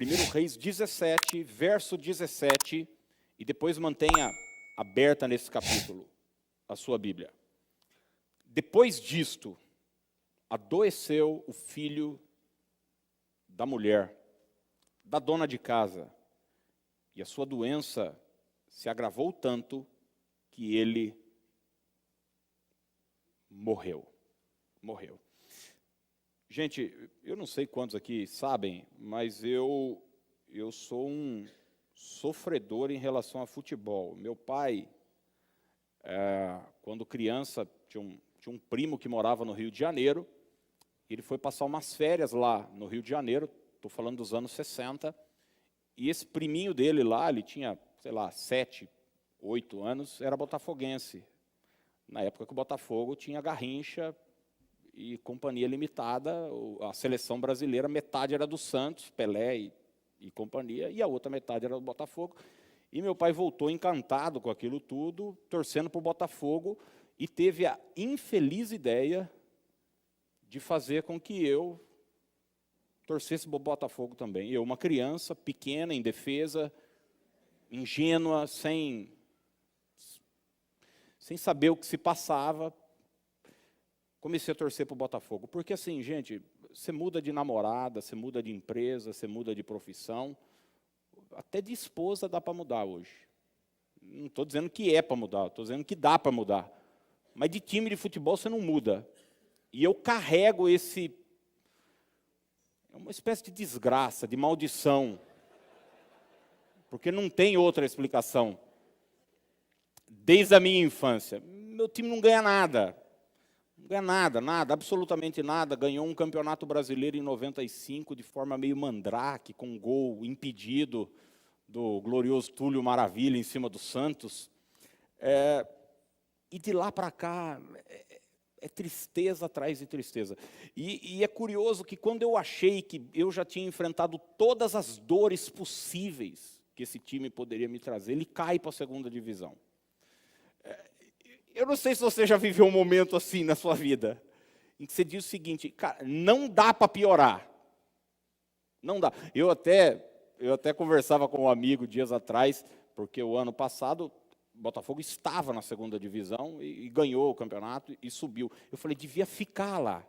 1 Reis 17, verso 17, e depois mantenha aberta nesse capítulo a sua Bíblia. Depois disto, adoeceu o filho da mulher, da dona de casa, e a sua doença se agravou tanto que ele morreu. Gente, eu não sei quantos aqui sabem, mas eu sou um sofredor em relação a futebol. Meu pai, quando criança, tinha um primo que morava no Rio de Janeiro. Ele foi passar umas férias lá no Rio de Janeiro, estou falando dos anos 60, e esse priminho dele lá, ele tinha, sei lá, 7, 8 anos, era botafoguense. Na época que o Botafogo tinha Garrincha e Companhia Limitada, a seleção brasileira, metade era do Santos, Pelé e companhia, e a outra metade era do Botafogo. E meu pai voltou encantado com aquilo tudo, torcendo para o Botafogo, e teve a infeliz ideia de fazer com que eu torcesse para o Botafogo também. Eu, uma criança pequena, indefesa, ingênua, sem saber o que se passava, comecei a torcer para o Botafogo. Porque assim, gente, você muda de namorada, você muda de empresa, você muda de profissão, até de esposa dá para mudar hoje. Não estou dizendo que é para mudar, estou dizendo que dá para mudar. Mas de time de futebol você não muda. E eu carrego é uma espécie de desgraça, de maldição, porque não tem outra explicação. Desde a minha infância, meu time não ganha nada. Não ganha nada, absolutamente nada. Ganhou um campeonato brasileiro em 95, de forma meio mandrake, com um gol impedido do glorioso Túlio Maravilha em cima do Santos. E de lá para cá, é tristeza atrás de tristeza. E é curioso que quando eu achei que eu já tinha enfrentado todas as dores possíveis que esse time poderia me trazer, ele cai para a segunda divisão. Eu não sei se você já viveu um momento assim na sua vida, em que você diz o seguinte, cara, não dá para piorar. Não dá. Eu até conversava com um amigo dias atrás, porque o ano passado o Botafogo estava na segunda divisão e ganhou o campeonato e subiu. Eu falei, devia ficar lá,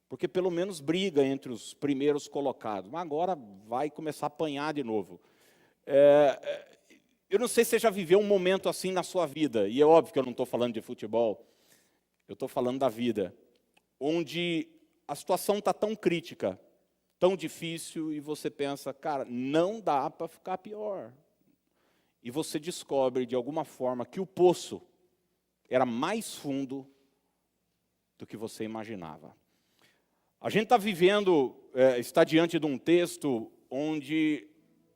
porque pelo menos briga entre os primeiros colocados. Mas agora vai começar a apanhar de novo. Eu não sei se você já viveu um momento assim na sua vida, e é óbvio que eu não estou falando de futebol, eu estou falando da vida, onde a situação está tão crítica, tão difícil, e você pensa, cara, não dá para ficar pior. E você descobre, de alguma forma, que o poço era mais fundo do que você imaginava. A gente está diante de um texto onde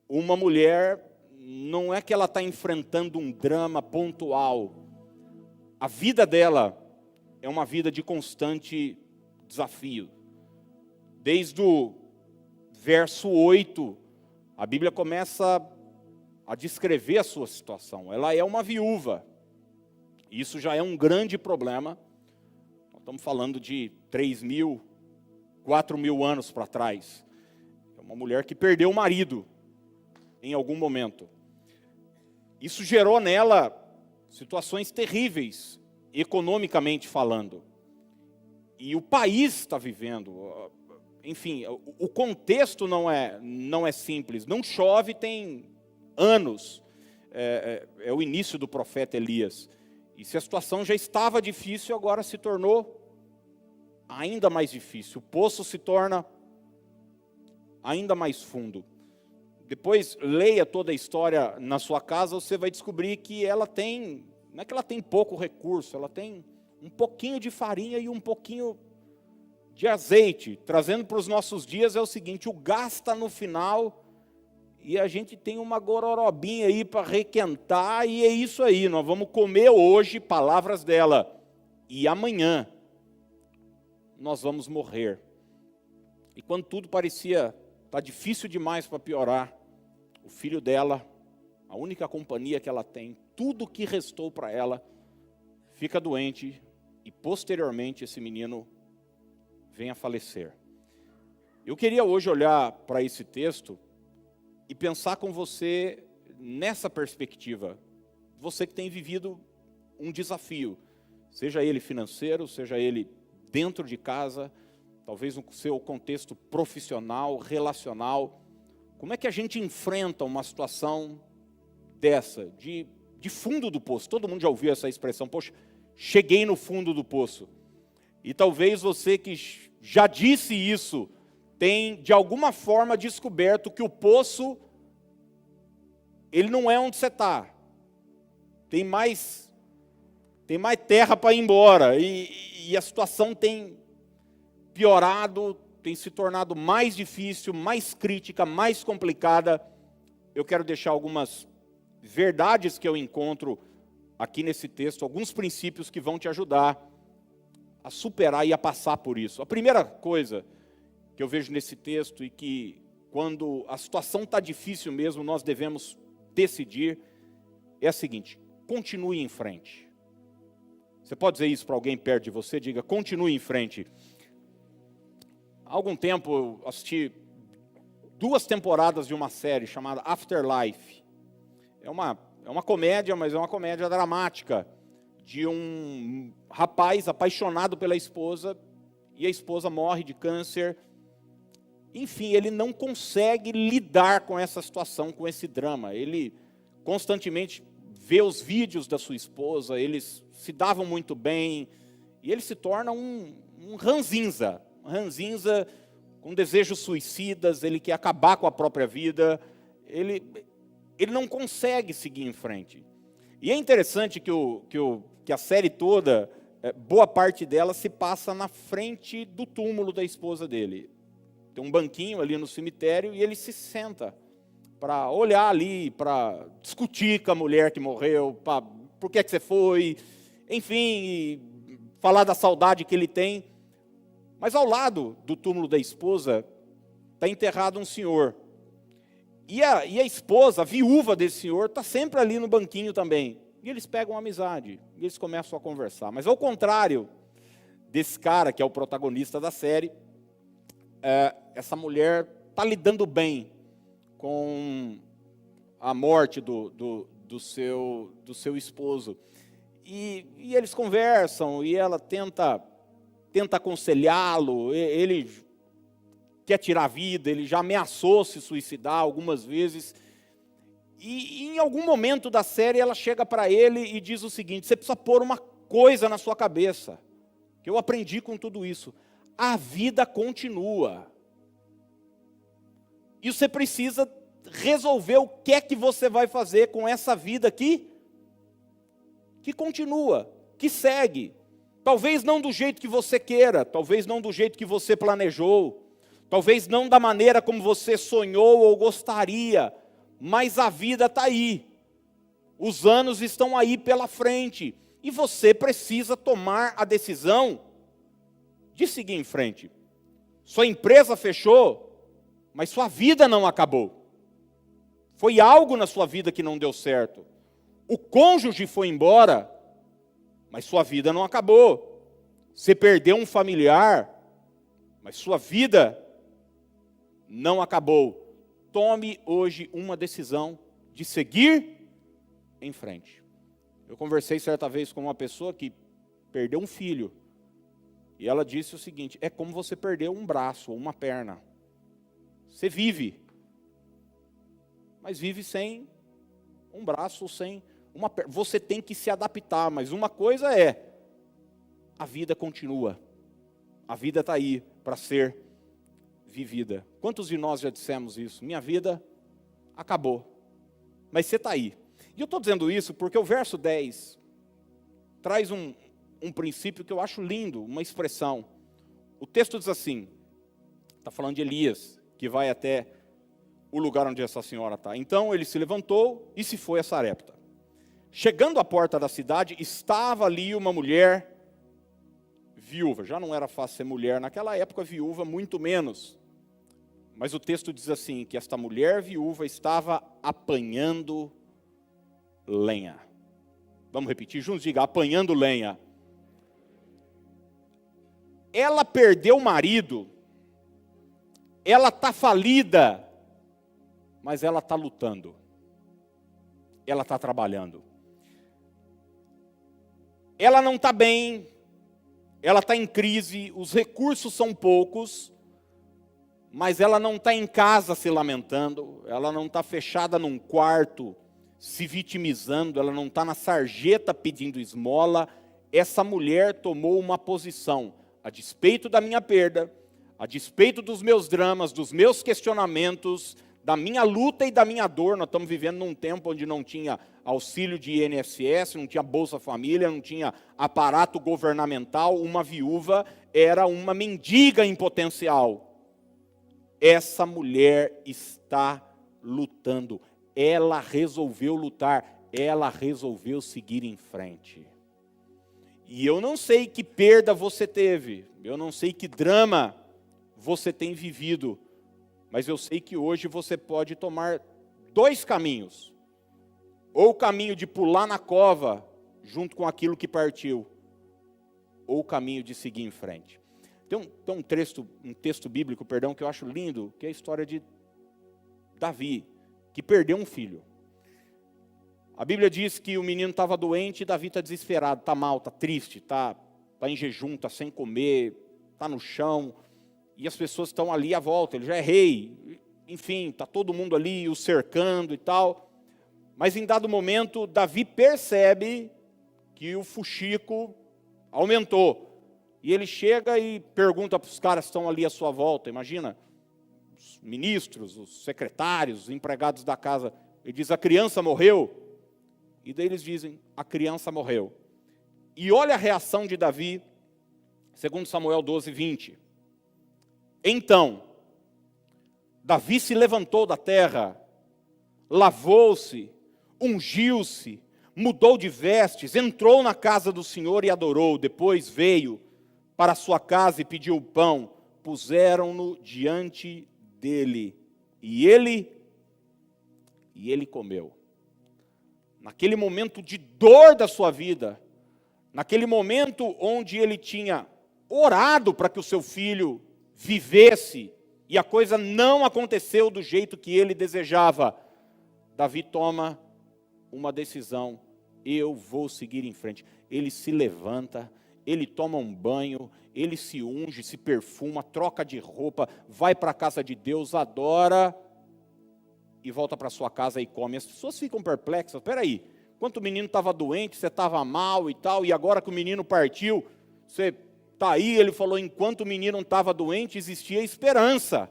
uma mulher, não é que ela está enfrentando um drama pontual. A vida dela é uma vida de constante desafio. Desde o verso 8, a Bíblia começa a descrever a sua situação. Ela é uma viúva. Isso já é um grande problema. Nós estamos falando de 3.000, 4.000 anos para trás. É uma mulher que perdeu o marido em algum momento. Isso gerou nela situações terríveis, economicamente falando. E o país está vivendo. Enfim, o contexto não é simples. Não chove tem anos, é o início do profeta Elias. E se a situação já estava difícil, agora se tornou ainda mais difícil. O poço se torna ainda mais fundo. Depois, leia toda a história na sua casa, você vai descobrir que ela tem, não é que ela tem pouco recurso, ela tem um pouquinho de farinha e um pouquinho de azeite. Trazendo para os nossos dias é o seguinte, o gás está no final e a gente tem uma gororobinha aí para requentar, e é isso aí, nós vamos comer hoje, palavras dela, e amanhã nós vamos morrer. E quando tudo parecia estar difícil demais para piorar, o filho dela, a única companhia que ela tem, tudo que restou para ela, fica doente, e posteriormente esse menino vem a falecer. Eu queria hoje olhar para esse texto e pensar com você nessa perspectiva. Você que tem vivido um desafio, seja ele financeiro, seja ele dentro de casa, talvez no seu contexto profissional, relacional. Como é que a gente enfrenta uma situação dessa, de fundo do poço? Todo mundo já ouviu essa expressão, poxa, cheguei no fundo do poço. E talvez você que já disse isso, tem de alguma forma descoberto que o poço, ele não é onde você está. Tem mais terra para ir embora. E a situação tem piorado, tem se tornado mais difícil, mais crítica, mais complicada. Eu quero deixar algumas verdades que eu encontro aqui nesse texto, alguns princípios que vão te ajudar a superar e a passar por isso. A primeira coisa que eu vejo nesse texto e que quando a situação está difícil mesmo, nós devemos decidir, é a seguinte: continue em frente. Você pode dizer isso para alguém perto de você? Diga, continue em frente. Há algum tempo eu assisti 2 temporadas de uma série chamada Afterlife. É uma comédia, mas é uma comédia dramática, de um rapaz apaixonado pela esposa, e a esposa morre de câncer. Enfim, ele não consegue lidar com essa situação, com esse drama. Ele constantemente vê os vídeos da sua esposa, eles se davam muito bem, e ele se torna um ranzinza com desejos suicidas, ele quer acabar com a própria vida, ele não consegue seguir em frente. E é interessante que a série toda, boa parte dela se passa na frente do túmulo da esposa dele. Tem um banquinho ali no cemitério e ele se senta para olhar ali, para discutir com a mulher que morreu, por que você foi, enfim, falar da saudade que ele tem. Mas ao lado do túmulo da esposa está enterrado um senhor. E a esposa, a viúva desse senhor, está sempre ali no banquinho também. E eles pegam amizade, e eles começam a conversar. Mas ao contrário desse cara, que é o protagonista da série, essa mulher está lidando bem com a morte do seu esposo. E eles conversam, e ela tenta aconselhá-lo. Ele quer tirar a vida, ele já ameaçou se suicidar algumas vezes. E em algum momento da série ela chega para ele e diz o seguinte: você precisa pôr uma coisa na sua cabeça, que eu aprendi com tudo isso: a vida continua. E você precisa resolver o que é que você vai fazer com essa vida aqui, que continua, que segue. Talvez não do jeito que você queira, talvez não do jeito que você planejou, talvez não da maneira como você sonhou ou gostaria, mas a vida está aí. Os anos estão aí pela frente. E você precisa tomar a decisão de seguir em frente. Sua empresa fechou, mas sua vida não acabou. Foi algo na sua vida que não deu certo. O cônjuge foi embora, mas sua vida não acabou. Você perdeu um familiar, mas sua vida não acabou. Tome hoje uma decisão de seguir em frente. Eu conversei certa vez com uma pessoa que perdeu um filho. E ela disse o seguinte: é como você perder um braço ou uma perna. Você vive, mas vive sem um braço, sem uma perna. Você tem que se adaptar, mas uma coisa é: a vida continua. A vida está aí para ser vivida. Quantos de nós já dissemos isso? Minha vida acabou, mas você está aí. E eu estou dizendo isso porque o verso 10 traz um princípio que eu acho lindo, uma expressão. O texto diz assim, está falando de Elias, que vai até o lugar onde essa senhora está. Então ele se levantou e se foi a Sarepta. Chegando à porta da cidade, estava ali uma mulher viúva. Já não era fácil ser mulher naquela época, viúva muito menos. Mas o texto diz assim, que esta mulher viúva estava apanhando lenha. Vamos repetir juntos? Diga, apanhando lenha. Ela perdeu o marido, ela está falida, mas ela está lutando. Ela está trabalhando. Ela não está bem, ela está em crise, os recursos são poucos, mas ela não está em casa se lamentando, ela não está fechada num quarto se vitimizando, ela não está na sarjeta pedindo esmola. Essa mulher tomou uma posição, a despeito da minha perda, a despeito dos meus dramas, dos meus questionamentos, da minha luta e da minha dor. Nós estamos vivendo num tempo onde não tinha auxílio de INSS, não tinha Bolsa Família, não tinha aparato governamental. Uma viúva era uma mendiga em potencial. Essa mulher está lutando. Ela resolveu lutar. Ela resolveu seguir em frente. E eu não sei que perda você teve. Eu não sei que drama você tem vivido. Mas eu sei que hoje você pode tomar dois caminhos. Ou o caminho de pular na cova, junto com aquilo que partiu. Ou o caminho de seguir em frente. Tem um texto bíblico, que eu acho lindo, que é a história de Davi, que perdeu um filho. A Bíblia diz que o menino estava doente e Davi está desesperado, está mal, está triste, está em jejum, está sem comer, está no chão. E as pessoas estão ali à volta, ele já é rei, enfim, está todo mundo ali o cercando e tal. Mas em dado momento, Davi percebe que o fuxico aumentou. E ele chega e pergunta para os caras que estão ali à sua volta, imagina, os ministros, os secretários, os empregados da casa. Ele diz, a criança morreu? E daí eles dizem, a criança morreu. E olha a reação de Davi, segundo Samuel 12, 20. Então, Davi se levantou da terra, lavou-se, ungiu-se, mudou de vestes, entrou na casa do Senhor e adorou. Depois veio para a sua casa e pediu o pão. Puseram-no diante dele. E ele comeu. Naquele momento de dor da sua vida, naquele momento onde ele tinha orado para que o seu filho vivesse, e a coisa não aconteceu do jeito que ele desejava, Davi toma uma decisão, eu vou seguir em frente. Ele se levanta, ele toma um banho, ele se unge, se perfuma, troca de roupa, vai para a casa de Deus, adora, e volta para sua casa e come. As pessoas ficam perplexas, espera aí, enquanto o menino estava doente, você estava mal e tal, e agora que o menino partiu, você está aí. Ele falou, enquanto o menino estava doente, existia esperança,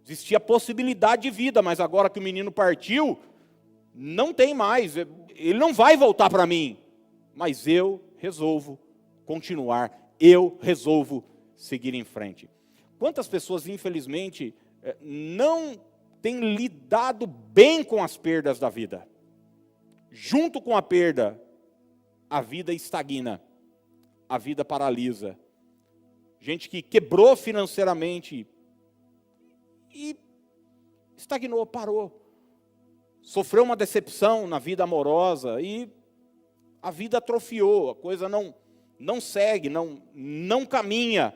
existia possibilidade de vida, mas agora que o menino partiu, não tem mais, ele não vai voltar para mim, mas eu resolvo continuar, eu resolvo seguir em frente. Quantas pessoas, infelizmente, não têm lidado bem com as perdas da vida? Junto com a perda, a vida estagna, a vida paralisa. Gente que quebrou financeiramente e estagnou, parou. Sofreu uma decepção na vida amorosa e a vida atrofiou, a coisa não segue, não caminha.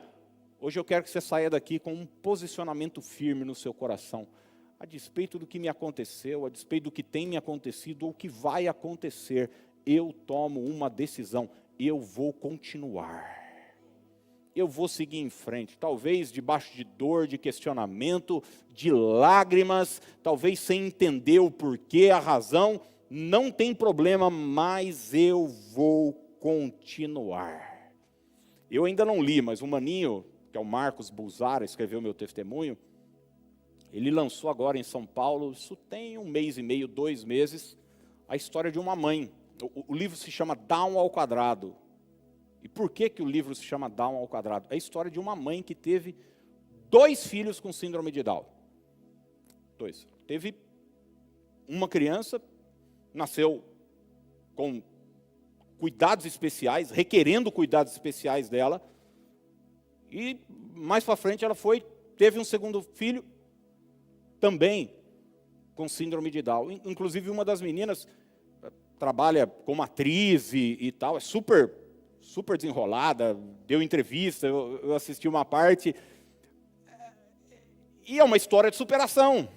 Hoje eu quero que você saia daqui com um posicionamento firme no seu coração. A despeito do que me aconteceu, a despeito do que tem me acontecido, ou o que vai acontecer, eu tomo uma decisão, eu vou continuar. Eu vou seguir em frente, talvez debaixo de dor, de questionamento, de lágrimas, talvez sem entender o porquê, a razão, não tem problema, mas eu vou continuar. Eu ainda não li, mas o maninho, que é o Marcos Bulzara, escreveu meu testemunho, ele lançou agora em São Paulo, isso tem 1 mês e meio, 2 meses, a história de uma mãe. O livro se chama Down ao Quadrado. E por que o livro se chama Down ao Quadrado? É a história de uma mãe que teve 2 filhos com síndrome de Down. 2. Teve uma criança, nasceu com cuidados especiais, requerendo cuidados especiais dela. E mais para frente ela teve um segundo filho, também com síndrome de Down. Inclusive uma das meninas trabalha como atriz e tal, é super desenrolada, deu entrevista, eu assisti uma parte, e é uma história de superação.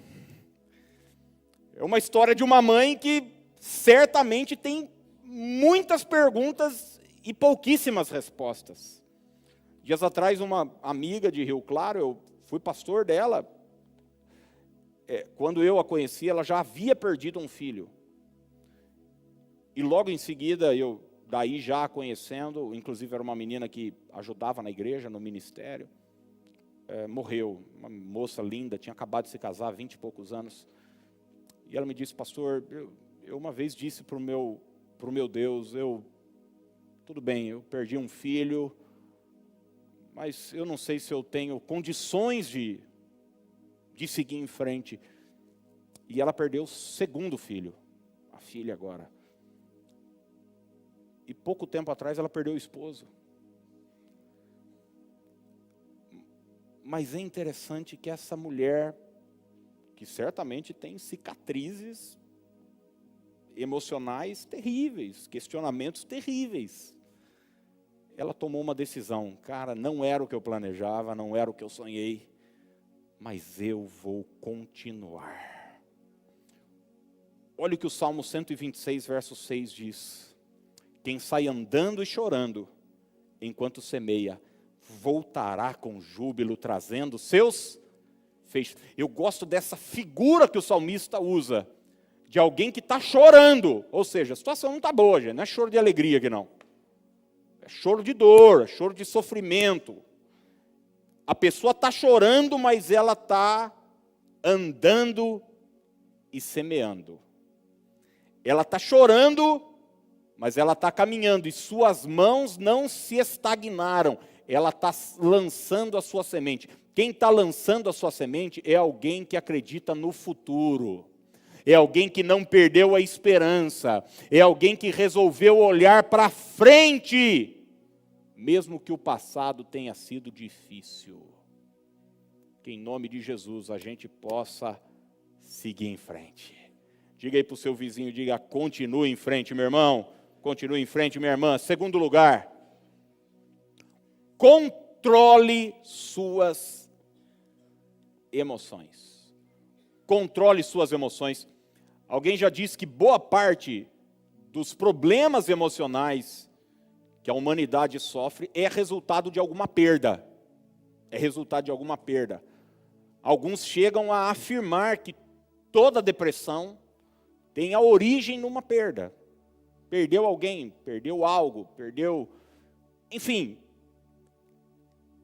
É uma história de uma mãe que certamente tem muitas perguntas e pouquíssimas respostas. Dias atrás, uma amiga de Rio Claro, eu fui pastor dela. Quando eu a conheci, ela já havia perdido um filho. E logo em seguida, eu daí já a conhecendo, inclusive era uma menina que ajudava na igreja, no ministério, morreu. Uma moça linda, tinha acabado de se casar, 20 e poucos anos. E ela me disse, pastor, eu uma vez disse para o meu Deus, tudo bem, eu perdi um filho, mas eu não sei se eu tenho condições de seguir em frente. E ela perdeu o segundo filho, a filha agora. E pouco tempo atrás ela perdeu o esposo. Mas é interessante que essa mulher, que certamente tem cicatrizes emocionais terríveis, questionamentos terríveis, ela tomou uma decisão. Cara, não era o que eu planejava, não era o que eu sonhei, mas eu vou continuar. Olha o que o Salmo 126, verso 6 diz. Quem sai andando e chorando, enquanto semeia, voltará com júbilo, trazendo seus feixes. Eu gosto dessa figura que o salmista usa, de alguém que está chorando. Ou seja, a situação não está boa, gente. Não é choro de alegria aqui não. É choro de dor, é choro de sofrimento. A pessoa está chorando, mas ela está andando e semeando. Ela está chorando, mas ela está caminhando, e suas mãos não se estagnaram. Ela está lançando a sua semente. Quem está lançando a sua semente é alguém que acredita no futuro. É alguém que não perdeu a esperança. É alguém que resolveu olhar para frente, mesmo que o passado tenha sido difícil. Que em nome de Jesus a gente possa seguir em frente. Diga aí para o seu vizinho, diga, continue em frente, meu irmão. Continue em frente, minha irmã. Segundo lugar, controle suas emoções. Controle suas emoções. Alguém já disse que boa parte dos problemas emocionais que a humanidade sofre é resultado de alguma perda. É resultado de alguma perda. Alguns chegam a afirmar que toda depressão tem a origem numa perda. Perdeu alguém, perdeu algo, perdeu... Enfim,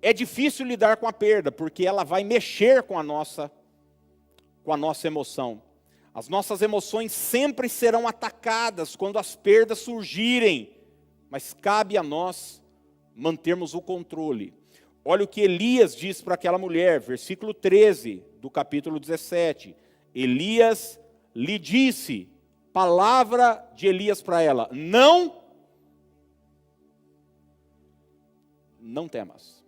é difícil lidar com a perda, porque ela vai mexer com a nossa emoção. As nossas emoções sempre serão atacadas quando as perdas surgirem, mas cabe a nós mantermos o controle. Olha o que Elias diz para aquela mulher, versículo 13 do capítulo 17. Elias lhe disse, palavra de Elias para ela, não temas.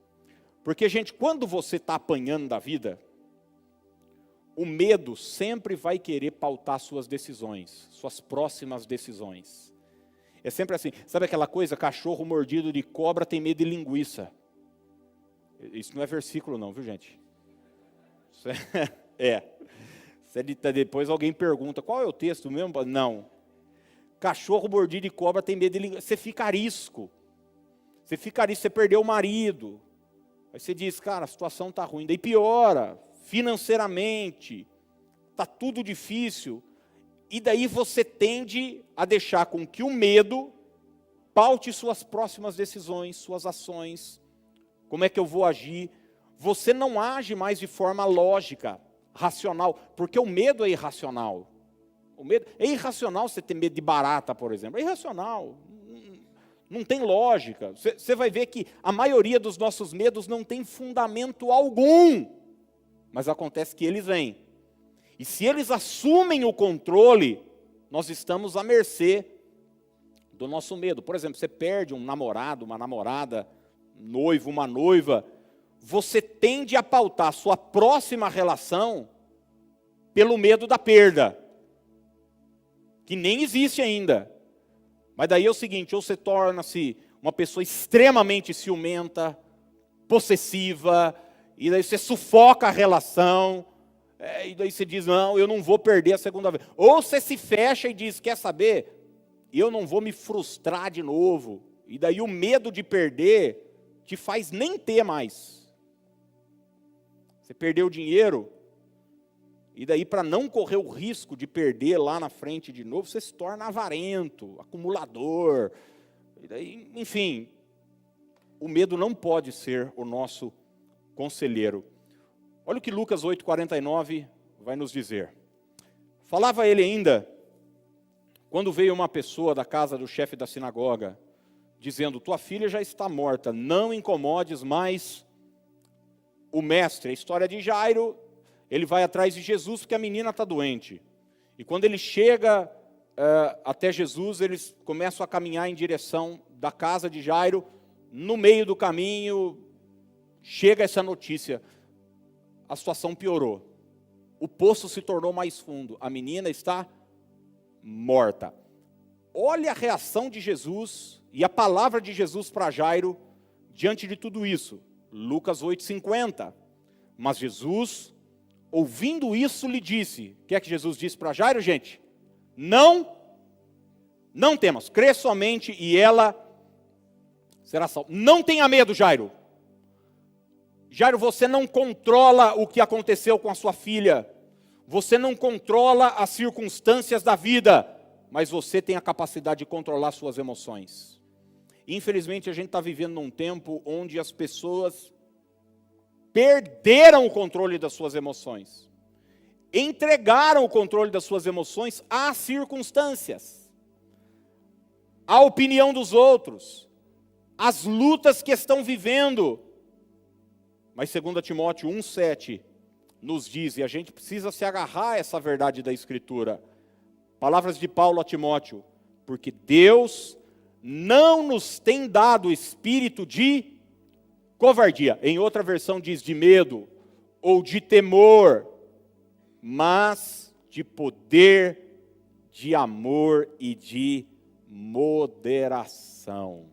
Porque, gente, quando você está apanhando da vida, o medo sempre vai querer pautar suas decisões, suas próximas decisões. É sempre assim, sabe aquela coisa, cachorro mordido de cobra tem medo de linguiça. Isso não é versículo não, viu gente? Isso depois alguém pergunta, qual é o texto mesmo? Não. Cachorro mordido de cobra tem medo de linguiça. Você fica arisco. Você perdeu o marido. Aí você diz, cara, a situação está ruim. Daí piora, financeiramente, está tudo difícil. E daí você tende a deixar com que o medo paute suas próximas decisões, suas ações. Como é que eu vou agir? Você não age mais de forma lógica, racional, porque o medo é irracional. O medo é irracional você ter medo de barata, por exemplo. É irracional. Não tem lógica. Você vai ver que a maioria dos nossos medos não tem fundamento algum. Mas acontece que eles vêm. E se eles assumem o controle, nós estamos à mercê do nosso medo. Por exemplo, você perde um namorado, uma namorada, noivo, uma noiva, você tende a pautar a sua próxima relação pelo medo da perda, que nem existe ainda. Mas daí é o seguinte, ou você torna-se uma pessoa extremamente ciumenta, possessiva, e daí você sufoca a relação, E daí você diz, não, eu não vou perder a segunda vez. Ou você se fecha e diz, quer saber? Eu não vou me frustrar de novo. E daí o medo de perder te faz nem ter mais. Você perdeu o dinheiro, e daí para não correr o risco de perder lá na frente de novo, você se torna avarento, acumulador. E daí, enfim, o medo não pode ser o nosso conselheiro. Olha o que Lucas 8,49 vai nos dizer. Falava ele ainda, quando veio uma pessoa da casa do chefe da sinagoga, dizendo, tua filha já está morta, não incomodes mais o mestre. A história de Jairo, ele vai atrás de Jesus porque a menina está doente. E quando ele chega até Jesus, eles começam a caminhar em direção da casa de Jairo. No meio do caminho, chega essa notícia. A situação piorou. O poço se tornou mais fundo. A menina está morta. Olha a reação de Jesus e a palavra de Jesus para Jairo diante de tudo isso. Lucas 8,50. Mas Jesus, ouvindo isso, lhe disse. O que é que Jesus disse para Jairo, gente? Não temas, crê somente e ela será salva. Não tenha medo, Jairo. Jairo, você não controla o que aconteceu com a sua filha. Você não controla as circunstâncias da vida. Mas você tem a capacidade de controlar suas emoções. Infelizmente, a gente está vivendo num tempo onde as pessoas perderam o controle das suas emoções. Entregaram o controle das suas emoções às circunstâncias, à opinião dos outros, às lutas que estão vivendo. Mas 2 Timóteo 1,7 nos diz, e a gente precisa se agarrar a essa verdade da Escritura. Palavras de Paulo a Timóteo, porque Deus não nos tem dado espírito de covardia. Em outra versão diz de medo ou de temor, mas de poder, de amor e de moderação.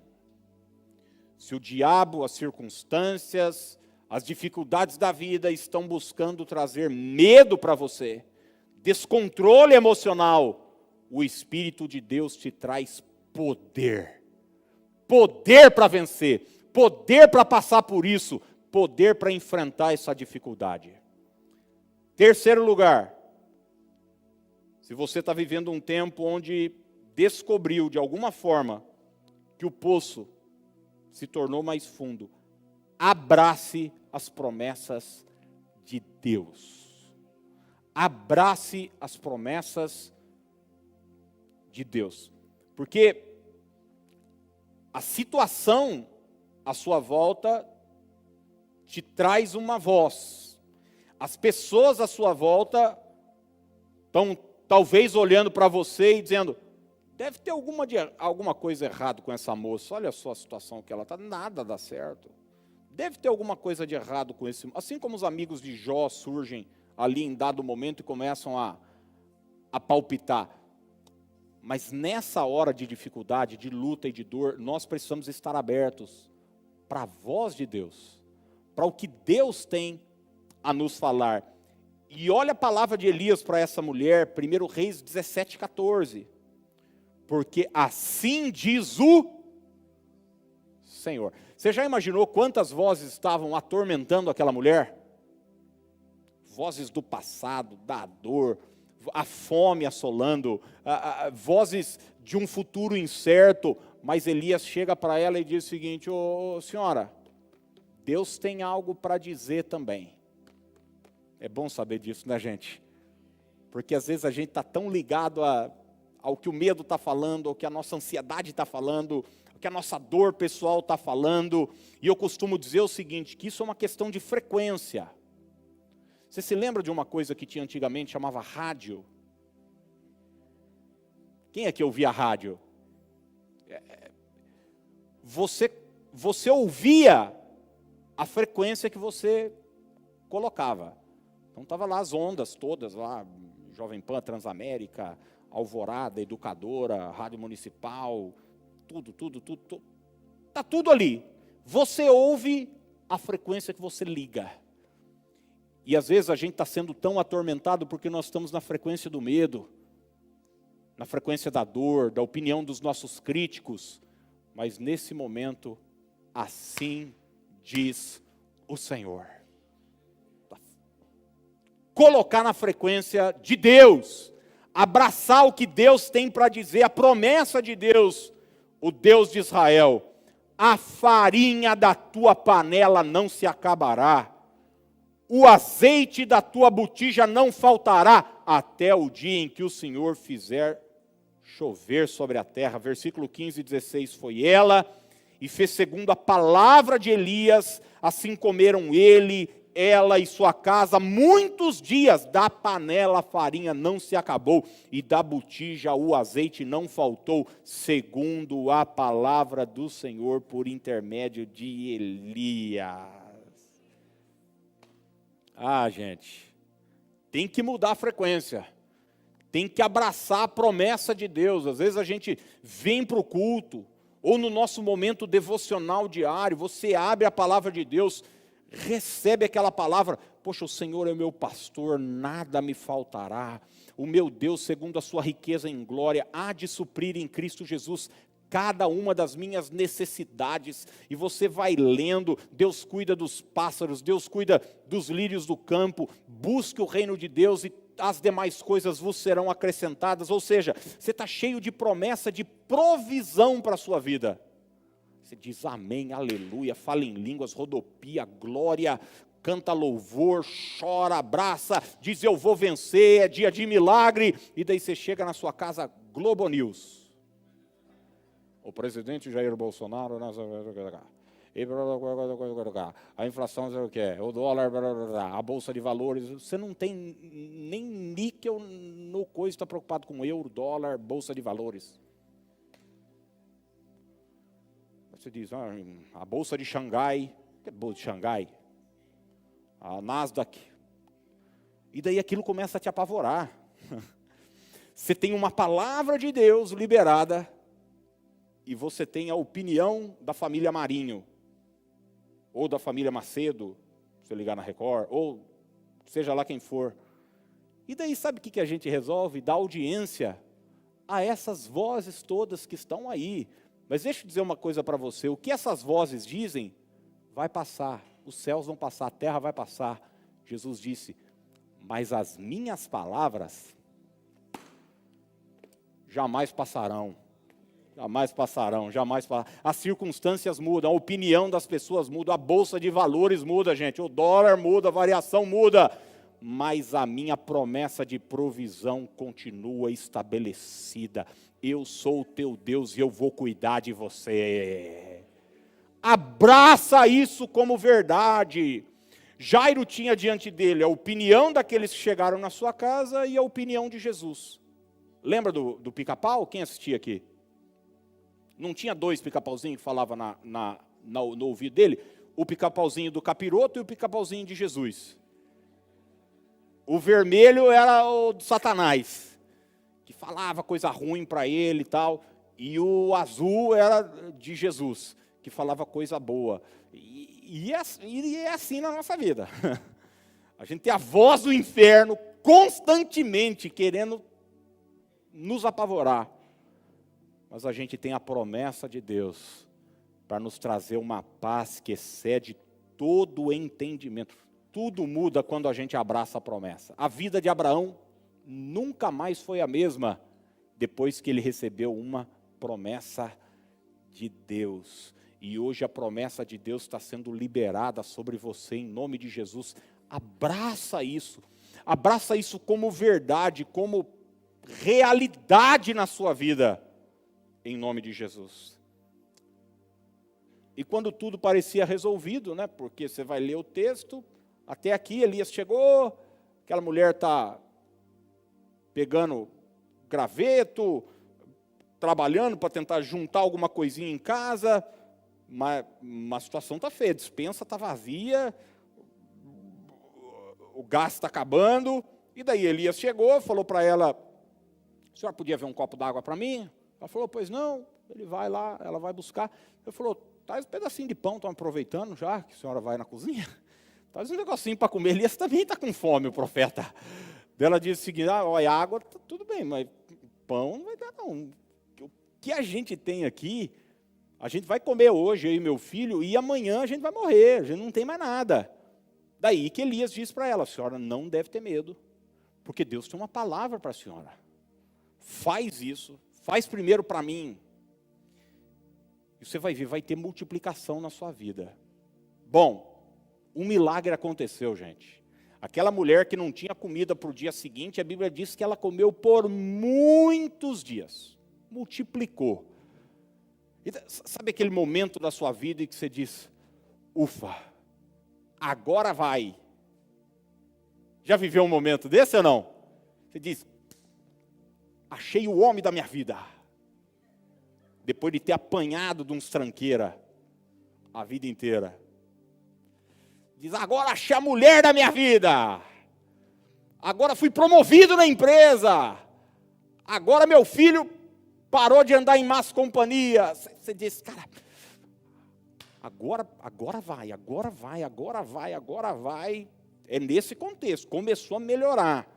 Se o diabo, as circunstâncias, as dificuldades da vida estão buscando trazer medo para você, descontrole emocional, o Espírito de Deus te traz poder. Poder para vencer, poder para passar por isso, poder para enfrentar essa dificuldade. Terceiro lugar, se você está vivendo um tempo onde descobriu de alguma forma que o poço se tornou mais fundo, abrace as promessas de Deus. Abrace as promessas de Deus. Porque a situação à sua volta te traz uma voz. As pessoas à sua volta estão talvez olhando para você e dizendo, deve ter alguma coisa errada com essa moça, olha só a situação que ela está, nada dá certo. Deve ter alguma coisa de errado com esse... Assim como os amigos de Jó surgem ali em dado momento e começam a palpitar. Mas nessa hora de dificuldade, de luta e de dor, nós precisamos estar abertos para a voz de Deus, para o que Deus tem a nos falar. E olha a palavra de Elias para essa mulher, 1 Reis 17,14. Porque assim diz o Senhor. Você já imaginou quantas vozes estavam atormentando aquela mulher? Vozes do passado, da dor, a fome assolando, vozes de um futuro incerto. Mas Elias chega para ela e diz o seguinte, senhora, Deus tem algo para dizer também. É bom saber disso, né, gente? Porque às vezes a gente está tão ligado ao que o medo está falando, ao que a nossa ansiedade está falando, ao que a nossa dor pessoal está falando. E eu costumo dizer o seguinte, que isso é uma questão de frequência. Você se lembra de uma coisa que tinha antigamente, chamava rádio? Quem é que ouvia rádio? Você ouvia a frequência que você colocava. Então estava lá as ondas todas, lá, Jovem Pan, Transamérica, Alvorada, Educadora, Rádio Municipal, tudo. Está tudo ali. Você ouve a frequência que você liga. E às vezes a gente está sendo tão atormentado porque nós estamos na frequência do medo, na frequência da dor, da opinião dos nossos críticos. Mas nesse momento, assim diz o Senhor. Colocar na frequência de Deus, abraçar o que Deus tem para dizer, a promessa de Deus, o Deus de Israel. A farinha da tua panela não se acabará, o azeite da tua botija não faltará, até o dia em que o Senhor fizer chover sobre a terra. Versículo 15 e 16, foi ela, e fez segundo a palavra de Elias, assim comeram ele, ela e sua casa, muitos dias. Da panela a farinha não se acabou, e da botija o azeite não faltou, segundo a palavra do Senhor por intermédio de Elias. Gente, tem que mudar a frequência, tem que abraçar a promessa de Deus. Às vezes a gente vem para o culto, ou no nosso momento devocional diário, você abre a palavra de Deus, recebe aquela palavra, poxa, o Senhor é meu pastor, nada me faltará, o meu Deus, segundo a sua riqueza em glória, há de suprir em Cristo Jesus cada uma das minhas necessidades. E você vai lendo, Deus cuida dos pássaros, Deus cuida dos lírios do campo, busque o reino de Deus e as demais coisas vos serão acrescentadas. Ou seja, você está cheio de promessa, de provisão para a sua vida. Você diz amém, aleluia, fala em línguas, rodopia, glória, canta louvor, chora, abraça, diz eu vou vencer, é dia de milagre. E daí você chega na sua casa, Globo News. O presidente Jair Bolsonaro, a inflação, o dólar, a bolsa de valores, você não tem nem níquel no coisa, está preocupado com euro, dólar, bolsa de valores. Você diz, a bolsa de Xangai, que é bolsa de Xangai? A Nasdaq. E daí aquilo começa a te apavorar. Você tem uma palavra de Deus liberada, e você tem a opinião da família Marinho, ou da família Macedo, se você ligar na Record, ou seja lá quem for. E daí sabe o que a gente resolve? Dar audiência a essas vozes todas que estão aí. Mas deixa eu dizer uma coisa para você, o que essas vozes dizem, vai passar, os céus vão passar, a terra vai passar. Jesus disse, mas as minhas palavras jamais passarão. Jamais passarão, jamais passarão. As circunstâncias mudam, a opinião das pessoas muda, a bolsa de valores muda, gente, o dólar muda, a variação muda, mas a minha promessa de provisão continua estabelecida. Eu sou o teu Deus e eu vou cuidar de você. Abraça isso como verdade. Jairo tinha diante dele a opinião daqueles que chegaram na sua casa e a opinião de Jesus. Lembra do pica-pau? Quem assistia aqui? Não tinha dois pica-pauzinhos que falavam no ouvido dele? O pica-pauzinho do capiroto e o pica-pauzinho de Jesus. O vermelho era o de Satanás, que falava coisa ruim para ele e tal. E o azul era de Jesus, que falava coisa boa. E é assim na nossa vida. A gente tem a voz do inferno constantemente querendo nos apavorar. Mas a gente tem a promessa de Deus para nos trazer uma paz que excede todo o entendimento. Tudo muda quando a gente abraça a promessa. A vida de Abraão nunca mais foi a mesma depois que ele recebeu uma promessa de Deus. E hoje a promessa de Deus está sendo liberada sobre você em nome de Jesus. Abraça isso como verdade, como realidade na sua vida. Em nome de Jesus. E quando tudo parecia resolvido, né? Porque você vai ler o texto, até aqui Elias chegou, aquela mulher está pegando graveto, trabalhando para tentar juntar alguma coisinha em casa, mas a situação está feia, a despensa está vazia, o gás está acabando, e daí Elias chegou, falou para ela, a senhora podia ver um copo d'água para mim? Ela falou, pois não. Ele vai lá, ela vai buscar. Ele falou, traz um pedacinho de pão, estão aproveitando já, que a senhora vai na cozinha. Traz um negocinho para comer. Elias também está com fome, o profeta. Ela disse o seguinte, olha, água, tudo bem, mas pão não vai dar não. O que a gente tem aqui, a gente vai comer hoje, eu e meu filho, e amanhã a gente vai morrer, a gente não tem mais nada. Daí que Elias disse para ela, a senhora não deve ter medo, porque Deus tem uma palavra para a senhora. Faz isso, faz primeiro para mim. E você vai ver, vai ter multiplicação na sua vida. Bom, um milagre aconteceu, gente. Aquela mulher que não tinha comida para o dia seguinte, a Bíblia diz que ela comeu por muitos dias. Multiplicou. E sabe aquele momento da sua vida em que você diz, ufa, agora vai. Já viveu um momento desse ou não? Você diz, achei o homem da minha vida. Depois de ter apanhado de uns tranqueira a vida inteira. Diz, agora achei a mulher da minha vida. Agora fui promovido na empresa. Agora meu filho parou de andar em más companhia. Você diz, cara, agora vai. É nesse contexto, começou a melhorar.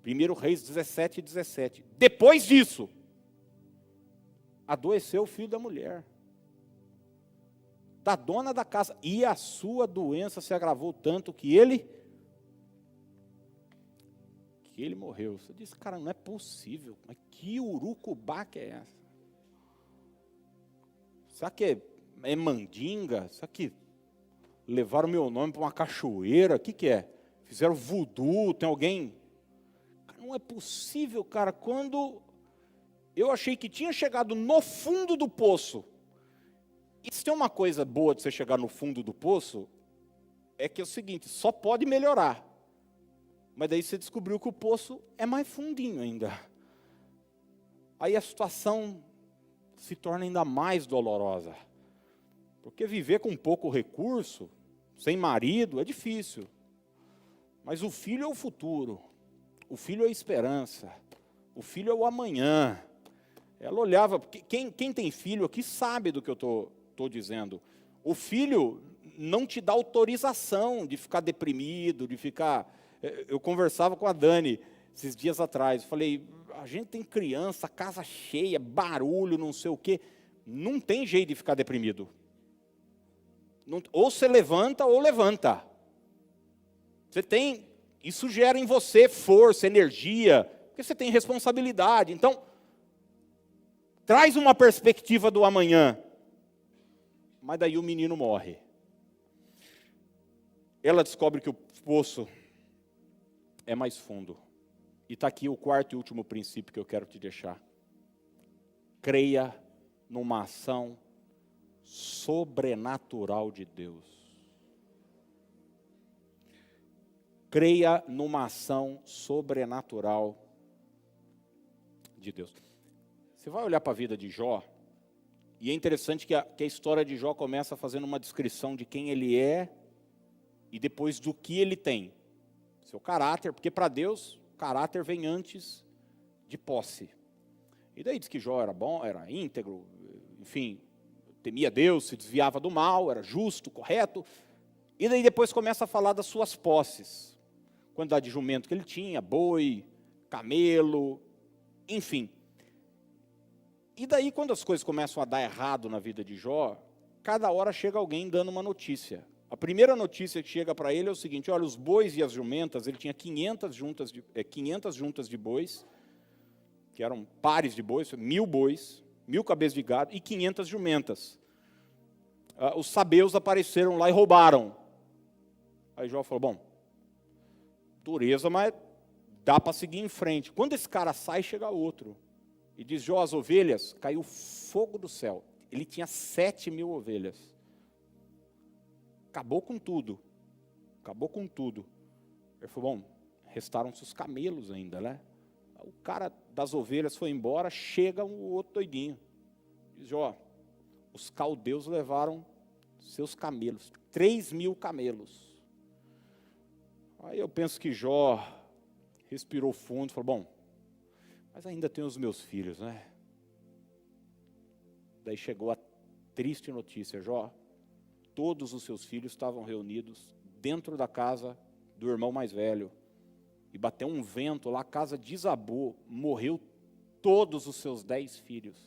1 Reis 17:17. Depois disso, adoeceu o filho da mulher, da dona da casa, e a sua doença se agravou tanto que ele morreu. Você diz, cara, não é possível, mas que urucubá que é essa? Será que é mandinga? Será que levaram meu nome para uma cachoeira? O que é? Fizeram voodoo? Tem alguém? Cara, não é possível, cara, quando eu achei que tinha chegado no fundo do poço. E se tem uma coisa boa de você chegar no fundo do poço, é que é o seguinte, só pode melhorar. Mas daí você descobriu que o poço é mais fundinho ainda. Aí a situação se torna ainda mais dolorosa. Porque viver com pouco recurso, sem marido, é difícil. Mas o filho é o futuro. O filho é a esperança. O filho é o amanhã. Ela olhava, porque quem tem filho aqui sabe do que eu estou dizendo. O filho não te dá autorização de ficar deprimido, de ficar... Eu conversava com a Dani esses dias atrás, falei, a gente tem criança, casa cheia, barulho, não sei o quê, não tem jeito de ficar deprimido. Não, ou você levanta ou levanta. Isso gera em você força, energia, porque você tem responsabilidade. Então, traz uma perspectiva do amanhã. Mas daí o menino morre. Ela descobre que o poço é mais fundo. E está aqui o quarto e último princípio que eu quero te deixar. Creia numa ação sobrenatural de Deus. Creia numa ação sobrenatural de Deus. Você vai olhar para a vida de Jó, e é interessante que a história de Jó começa fazendo uma descrição de quem ele é e depois do que ele tem. Seu caráter, porque para Deus, caráter vem antes de posse. E daí diz que Jó era bom, era íntegro, enfim, temia Deus, se desviava do mal, era justo, correto. E daí depois começa a falar das suas posses. Quantidade de jumento que ele tinha, boi, camelo, enfim. E daí quando as coisas começam a dar errado na vida de Jó, cada hora chega alguém dando uma notícia. A primeira notícia que chega para ele é o seguinte, olha, os bois e as jumentas, ele tinha 500 juntas de bois, que eram pares de bois, 1000 bois, 1000 cabeças de gado e 500 jumentas. Os sabeus apareceram lá e roubaram. Aí Jó falou, bom, dureza, mas dá para seguir em frente. Quando esse cara sai, chega outro. E diz, Jó, as ovelhas, caiu fogo do céu. Ele tinha 7.000 ovelhas. Acabou com tudo. Ele falou, bom, restaram-se os camelos ainda, né? O cara das ovelhas foi embora, chega um outro doidinho. Diz, Jó, os caldeus levaram seus camelos, 3.000 camelos. Aí eu penso que Jó respirou fundo e falou, bom, mas ainda tenho os meus filhos, né? Daí chegou a triste notícia, Jó, todos os seus filhos estavam reunidos dentro da casa do irmão mais velho. E bateu um vento lá, a casa desabou, morreu todos os seus 10 filhos.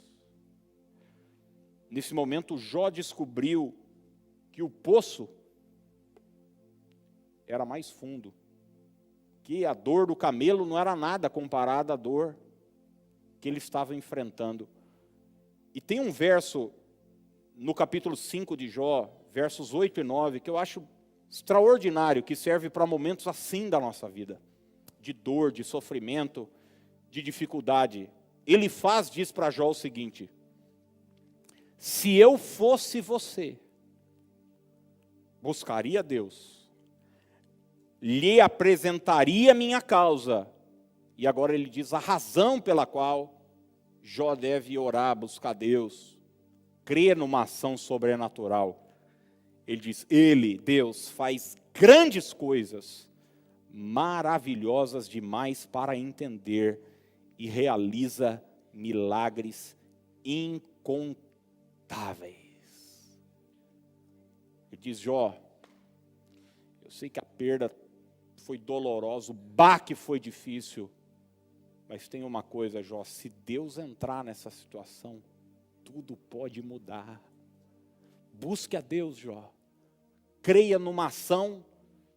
Nesse momento, Jó descobriu que o poço era mais fundo, que a dor do camelo não era nada comparada à dor que ele estava enfrentando. E tem um verso no capítulo 5 de Jó, versos 8 e 9, que eu acho extraordinário, que serve para momentos assim da nossa vida, de dor, de sofrimento, de dificuldade. Ele diz para Jó o seguinte: se eu fosse você, buscaria Deus, lhe apresentaria minha causa. E agora ele diz a razão pela qual Jó deve orar, buscar Deus, crer numa ação sobrenatural. Ele diz, Deus, faz grandes coisas, maravilhosas demais para entender, e realiza milagres incontáveis. Ele diz, Jó, eu sei que a perda foi dolorosa, o baque foi difícil, mas tem uma coisa, Jó, se Deus entrar nessa situação, tudo pode mudar. Busque a Deus, Jó. Creia numa ação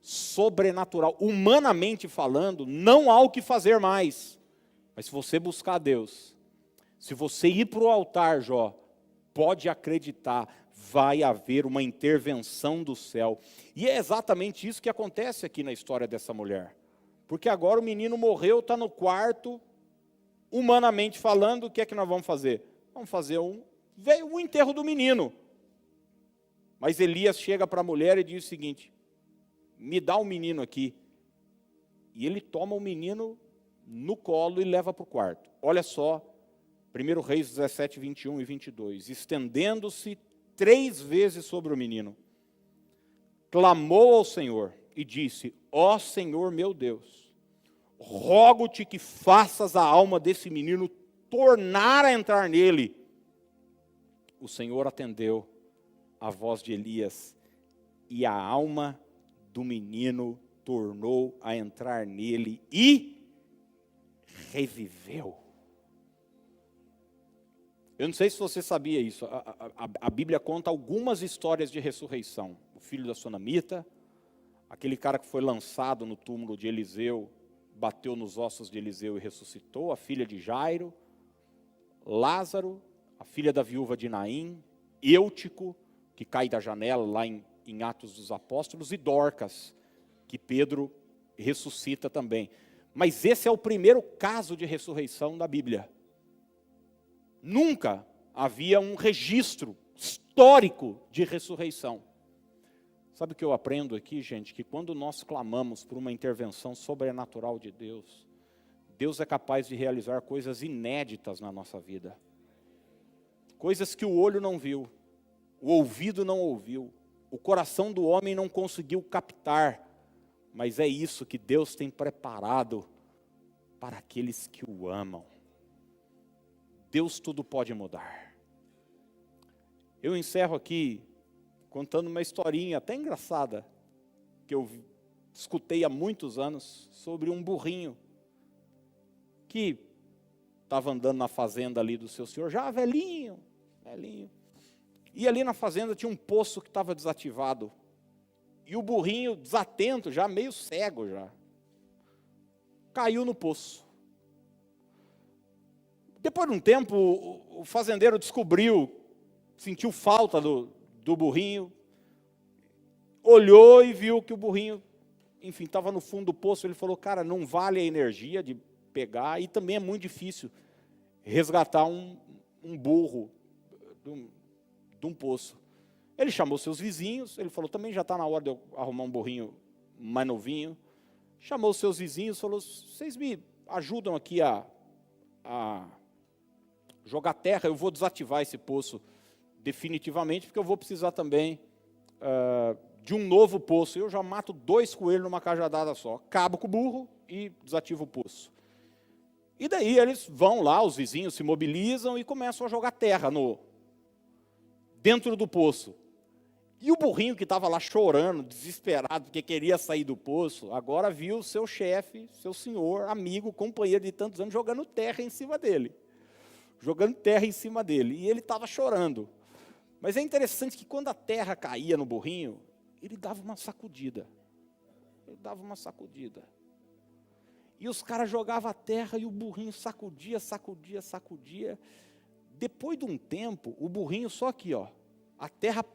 sobrenatural. Humanamente falando, não há o que fazer mais. Mas se você buscar a Deus, se você ir para o altar, Jó, pode acreditar, vai haver uma intervenção do céu. E é exatamente isso que acontece aqui na história dessa mulher. Porque agora o menino morreu, está no quarto, humanamente falando, o que é que nós vamos fazer? Vamos fazer o enterro do menino. Mas Elias chega para a mulher e diz o seguinte, me dá o menino aqui. E ele toma o menino no colo e leva para o quarto. Olha só, 1 Reis 17, 21 e 22. Estendendo-se 3 vezes sobre o menino, clamou ao Senhor e disse, ó Senhor meu Deus, rogo-te que faças a alma desse menino tornar a entrar nele. O Senhor atendeu a voz de Elias, e a alma do menino tornou a entrar nele e reviveu. Eu não sei se você sabia isso, a Bíblia conta algumas histórias de ressurreição. O filho da sunamita, aquele cara que foi lançado no túmulo de Eliseu, bateu nos ossos de Eliseu e ressuscitou, a filha de Jairo, Lázaro, a filha da viúva de Naim, Eutico, que cai da janela lá em Atos dos Apóstolos, e Dorcas, que Pedro ressuscita também. Mas esse é o primeiro caso de ressurreição da Bíblia. Nunca havia um registro histórico de ressurreição. Sabe o que eu aprendo aqui, gente? Que quando nós clamamos por uma intervenção sobrenatural de Deus, Deus é capaz de realizar coisas inéditas na nossa vida. Coisas que o olho não viu, o ouvido não ouviu, o coração do homem não conseguiu captar. Mas é isso que Deus tem preparado para aqueles que o amam. Deus tudo pode mudar. Eu encerro aqui contando uma historinha até engraçada, que eu escutei há muitos anos, sobre um burrinho que estava andando na fazenda ali do seu senhor, já velhinho. E ali na fazenda tinha um poço que estava desativado. E o burrinho, desatento, já meio cego já, caiu no poço. Depois de um tempo, o fazendeiro descobriu, sentiu falta do burrinho, olhou e viu que o burrinho, enfim, estava no fundo do poço. Ele falou, cara, não vale a energia de pegar, e também é muito difícil resgatar um burro de um poço. Ele chamou seus vizinhos, ele falou, também já está na hora de eu arrumar um burrinho mais novinho. Chamou seus vizinhos, falou, vocês me ajudam aqui a jogar terra, eu vou desativar esse poço definitivamente, porque eu vou precisar também de um novo poço. Eu já mato 2 coelhos numa cajadada só. Acabo com o burro e desativo o poço. E daí eles vão lá, os vizinhos se mobilizam e começam a jogar terra dentro do poço. E o burrinho que estava lá chorando, desesperado, porque queria sair do poço, agora viu seu chefe, seu senhor, amigo, companheiro de tantos anos, jogando terra em cima dele. Jogando terra em cima dele. E ele estava chorando. Mas é interessante que quando a terra caía no burrinho, ele dava uma sacudida. Ele dava uma sacudida. E os caras jogavam a terra e o burrinho sacudia, sacudia, sacudia. Depois de um tempo, o burrinho só aqui, ó, a terra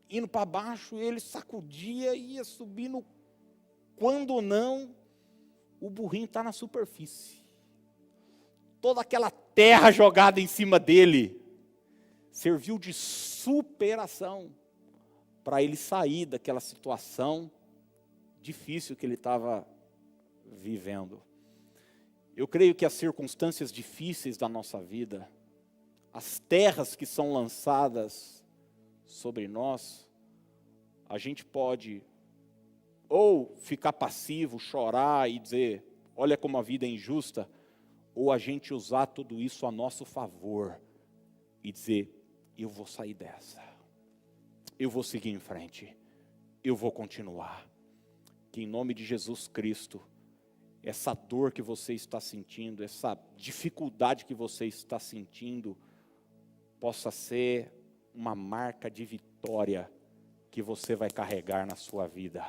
indo para baixo, ele sacudia e ia subindo. Quando não, o burrinho está na superfície. Toda aquela terra jogada em cima dele serviu de superação para ele sair daquela situação difícil que ele estava vivendo. Eu creio que as circunstâncias difíceis da nossa vida, as terras que são lançadas sobre nós, a gente pode ou ficar passivo, chorar e dizer, olha como a vida é injusta, ou a gente usar tudo isso a nosso favor e dizer, eu vou sair dessa, eu vou seguir em frente, eu vou continuar. Que em nome de Jesus Cristo, essa dor que você está sentindo, essa dificuldade que você está sentindo, possa ser uma marca de vitória que você vai carregar na sua vida.